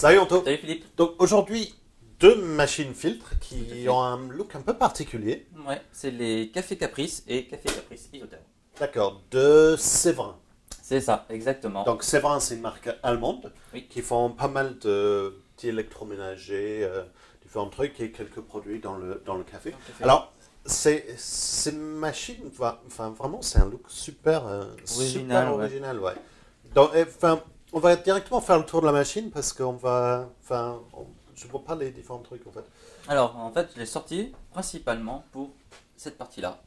Salut Anto. Salut Philippe. Donc aujourd'hui, deux machines filtres qui ont un look un peu particulier. Ouais, c'est les Café Caprice et Café Caprice Isotherm. D'accord, de Séverin. C'est ça, exactement. Donc Séverin, c'est une marque allemande Oui. qui font pas mal de petits électroménagers, différents trucs et quelques produits dans le café. Alors, ces machines, enfin vraiment, c'est un look super Original, super original, ouais. Donc, on va directement faire le tour de la machine parce qu'on va, je vois pas les différents trucs en fait. Alors, en fait, je l'ai sorti principalement pour cette partie-là.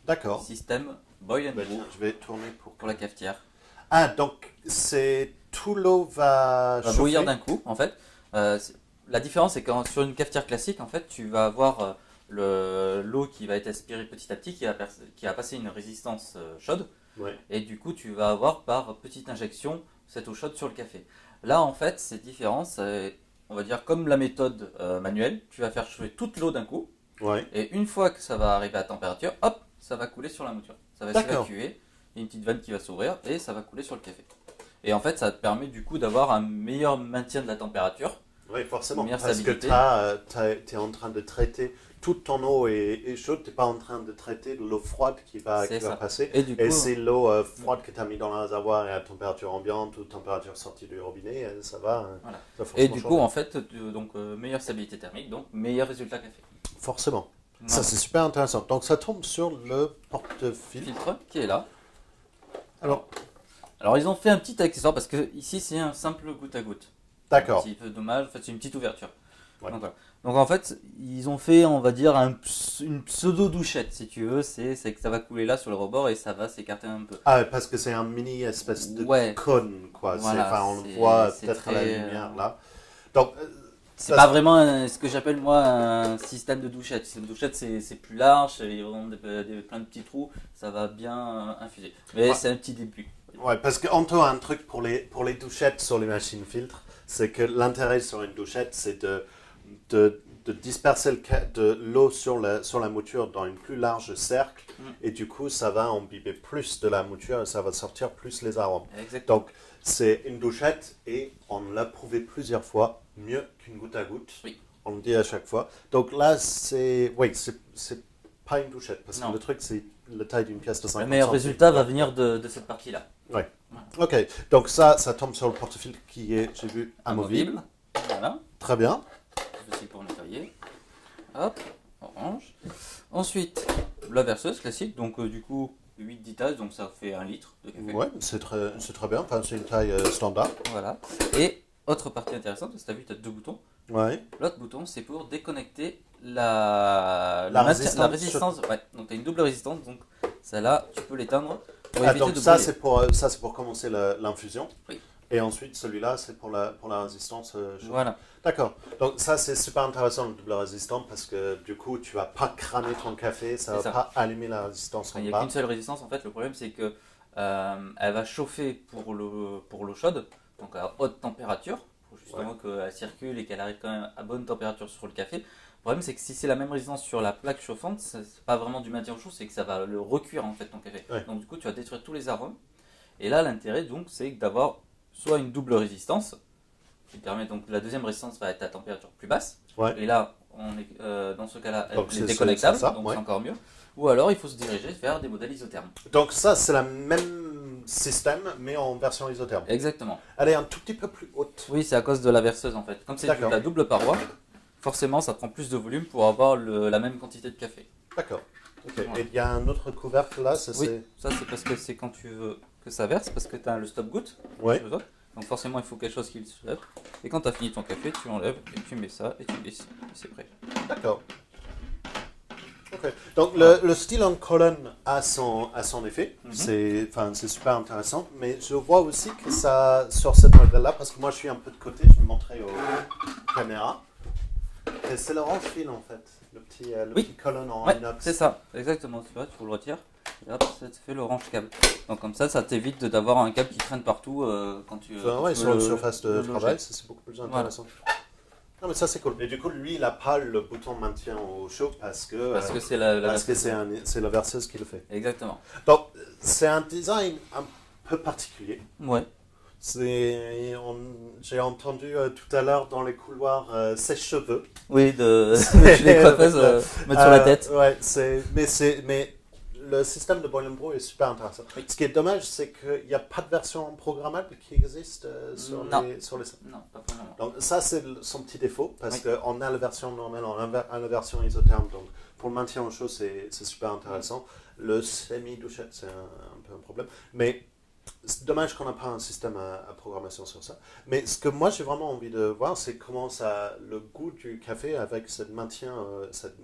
D'accord. Système Boil and Bah, Brew tiens, je vais tourner pour la cafetière. Ah, donc c'est tout l'eau va Va chauffer. bouillir d'un coup, en fait. La différence, c'est que sur une cafetière classique, en fait, tu vas avoir l'eau qui va être aspirée petit à petit, qui va passer une résistance chaude. Ouais. Et du coup, tu vas avoir par petite injection cette eau chaude sur le café. Là, en fait, c'est différent. On va dire comme la méthode manuelle. Tu vas faire chauffer toute l'eau d'un coup. Ouais. Et une fois que ça va arriver à température, hop, ça va couler sur la mouture. Ça va D'accord. s'évacuer. Il y a une petite vanne qui va s'ouvrir et ça va couler sur le café. Et en fait, ça te permet du coup d'avoir un meilleur maintien de la température. Oui, forcément. Meilleure Parce que stabilité. tu es en train de traiter toute ton eau est chaude. Tu n'es pas en train de traiter de l'eau froide qui va passer. Et du coup, c'est l'eau froide que tu as mis dans le réservoir et à température ambiante ou température sortie du robinet. Ça va. voilà. Ça va Et forcément du changer. coup, en fait, donc meilleure stabilité thermique, donc meilleur résultat café. Forcément. Voilà. Ça, c'est super intéressant. Donc, ça tombe sur le porte-filtre. Filtre qui est là. Alors, ils ont fait un petit accessoire parce que ici c'est un simple goutte à goutte. d'accord. Un petit peu dommage, en fait c'est une petite ouverture. Ouais. Donc, voilà. Donc en fait ils ont fait, on va dire, une pseudo douchette si tu veux. C'est que ça va couler là sur le rebord et ça va s'écarter un peu. Ah, parce que c'est un mini espèce de Ouais. cône, quoi. Voilà, On le voit c'est peut-être à la très, lumière, là. Donc, C'est pas vraiment ce que j'appelle moi un système de douchette. Une douchette c'est plus large, il y a vraiment plein de petits trous, ça va bien infuser. Mais c'est un petit début. ouais, parce qu'Anto a un truc pour les douchettes sur les machines filtres, c'est que l'intérêt sur une douchette, c'est de disperser de l'eau sur la mouture dans une plus large cercle, et du coup, ça va imbiber plus de la mouture et ça va sortir plus les arômes. Exactement. Donc, c'est une douchette et on l'a prouvé plusieurs fois, mieux qu'une goutte à goutte. Oui. On le dit à chaque fois. Donc là, c'est pas une douchette, parce Non. que le truc, c'est la taille d'une pièce de 50 Le meilleur centimes. résultat va venir de cette partie-là. Ouais. Ok, donc ça tombe sur le porte-filtre qui est, j'ai vu, amovible. Voilà. Très bien. Ceci pour nettoyer. Hop, orange. Ensuite, la verseuse classique, donc du coup 8-10 tasses, donc ça fait 1 litre de café. Ouais, c'est très bien. Enfin, c'est une taille standard. Voilà. Et autre partie intéressante, parce que tu as vu, tu as 2 boutons. Ouais. L'autre bouton, c'est pour déconnecter La résistance. Ouais, donc tu as une double résistance, donc celle-là, tu peux l'éteindre pour Ah, éviter donc de ça, brûler. c'est pour commencer l'infusion. Oui. Et ensuite, celui-là, c'est pour la résistance chaude. Voilà. D'accord. Donc ça, c'est super intéressant, le double résistant, parce que du coup, tu vas pas cramer ton café, ça va pas allumer la résistance en Il n'y a bas. qu'une seule résistance, en fait, le problème c'est que elle va chauffer pour l'eau chaude, donc à haute température, pour justement qu'elle circule et qu'elle arrive quand même à bonne température sur le café. Le problème c'est que si c'est la même résistance sur la plaque chauffante, c'est pas vraiment du maintien au chaud, c'est que ça va le recuire en fait ton café. Ouais. Donc du coup tu vas détruire tous les arômes. Et là l'intérêt donc c'est d'avoir soit une double résistance, qui permet donc la deuxième résistance va être à température plus basse. Ouais. Et là on est dans ce cas-là Donc, elle est c'est déconnectable, ça, donc ouais. c'est encore mieux. Ou alors il faut se diriger vers des modèles isothermes. Donc ça, c'est le même système, mais en version isotherme. Exactement. Elle est un tout petit peu plus haute. Oui, c'est à cause de la verseuse en fait. Comme c'est de la double paroi, forcément ça prend plus de volume pour avoir la même quantité de café. D'accord. Ok. Voilà. Et il y a un autre couvercle là, ça Oui, c'est... ça c'est parce que c'est quand tu veux que ça verse, parce que tu as le stop-goutte. Ouais. Donc forcément il faut quelque chose qui le soulève. Et quand tu as fini ton café, tu enlèves et tu mets ça et tu glisses. Et c'est prêt. D'accord. Ok. Donc le style en colonne a son effet. C'est super intéressant. Mais je vois aussi que ça, sur cette modèle-là, parce que moi je suis un peu de côté, je vais montrer aux caméras. Et c'est l'orange fil en fait. Le petit colonne en inox. C'est ça, exactement. Tu vois, tu le retires. Et hop, ça te fait l'orange câble. Donc comme ça t'évite d'avoir un câble qui traîne partout quand tu. Sur une surface de travail, ça c'est beaucoup plus intéressant. Voilà. Non mais ça c'est cool. Et du coup lui il n'a pas le bouton maintien au chaud parce que c'est c'est la verseuse qui le fait. Exactement. Donc c'est un design un peu particulier. Ouais. J'ai entendu tout à l'heure dans les couloirs sèche-cheveux. Oui, chez les coiffeuses, mettre sur la tête. Ouais, mais le système de Boiler Brew est super intéressant. Oui. Ce qui est dommage, c'est qu'il n'y a pas de version programmable qui existe sur les sites. Non, pas pour le moment. Donc ça, c'est son petit défaut, parce qu'on a la version normale, on a la version isotherme. Donc pour le maintien en chaud, c'est super intéressant. Le semi-douchette, c'est un peu un problème. Mais c'est dommage qu'on n'a pas un système à programmation sur ça. Mais ce que moi, j'ai vraiment envie de voir, c'est comment le goût du café avec ce maintien, cette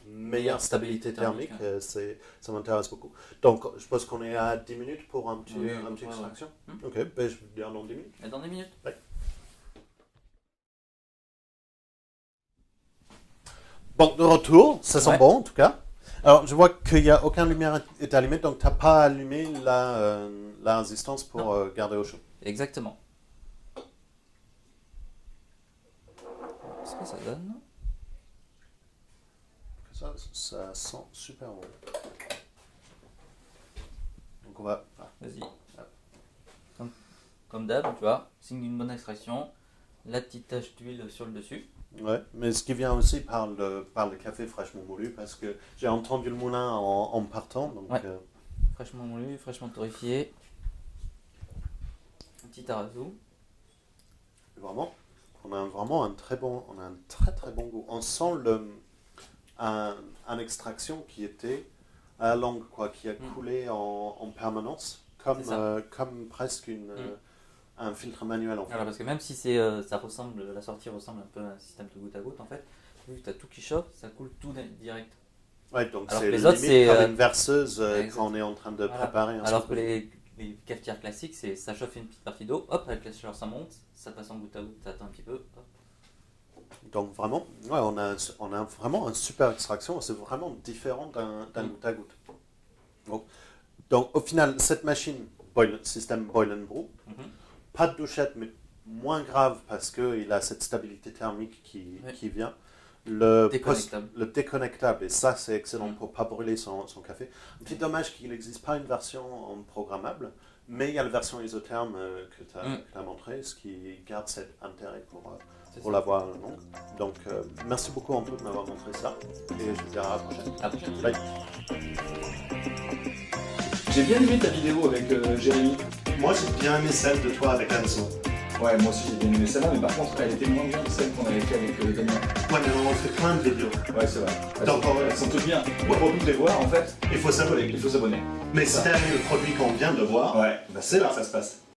meilleure stabilité thermique, ça m'intéresse beaucoup. Donc, je pense qu'on est à 10 minutes pour un petit extraction. Ok, ben, je vais dire dans 10 minutes. Et dans 10 minutes. Ouais. Bon, de retour, ça sent bon en tout cas. Alors, je vois qu'il n'y a aucune lumière est allumée, donc tu n'as pas allumé la résistance pour garder au chaud. Exactement. Qu'est-ce que ça donne? Ça sent super bon. Donc on va... Vas-y. Comme d'hab, tu vois, signe d'une bonne extraction, la petite tache d'huile sur le dessus. Ouais, mais ce qui vient aussi par le café fraîchement moulu, parce que j'ai entendu le moulin en partant. Donc, fraîchement moulu, fraîchement torréfié. Un petit tarazu. Vraiment, on a vraiment un très très bon goût. On sent une extraction qui était à la langue, quoi, qui a coulé en permanence, comme presque un filtre manuel en fait. Alors, parce que même si la sortie ressemble un peu à un système de goutte à goutte en fait, vu que tu as tout qui chauffe, ça coule tout direct. Ouais, donc alors c'est les autres, limite comme une verseuse quand on est en train de préparer. Alors que les cafetières classiques, ça chauffe une petite partie d'eau, hop, avec la chaleur ça monte, ça passe en goutte à goutte, ça attend un petit peu, hop. Donc vraiment, on a vraiment une super extraction, c'est vraiment différent d'un goutte à goutte. Donc au final, cette machine, système Boil and Brew, pas de douchette, mais moins grave parce qu'il a cette stabilité thermique qui vient. Le déconnectable, et ça c'est excellent pour ne pas brûler son café. Un petit dommage qu'il n'existe pas une version programmable, mais il y a la version isotherme que tu as montré, ce qui garde cet intérêt pour l'avoir longue. Donc merci beaucoup Anto de m'avoir montré ça, et je te dis à la prochaine. À la prochaine. Bye. J'ai bien aimé ta vidéo avec Jérémy. Moi j'ai bien aimé celle de toi avec Anso. Ouais, moi aussi j'ai bien aimé celle-là, mais par contre elle était moins bien que celle qu'on avait fait avec Damien. Ouais, mais on fait plein de vidéos. Ouais, c'est vrai. Elles sont toutes bien. Ouais. Pour toutes les voir, en fait, Il faut s'abonner. il faut s'abonner. Mais si t'as aimé le produit qu'on vient de voir, Ouais, bah c'est là que ça se passe.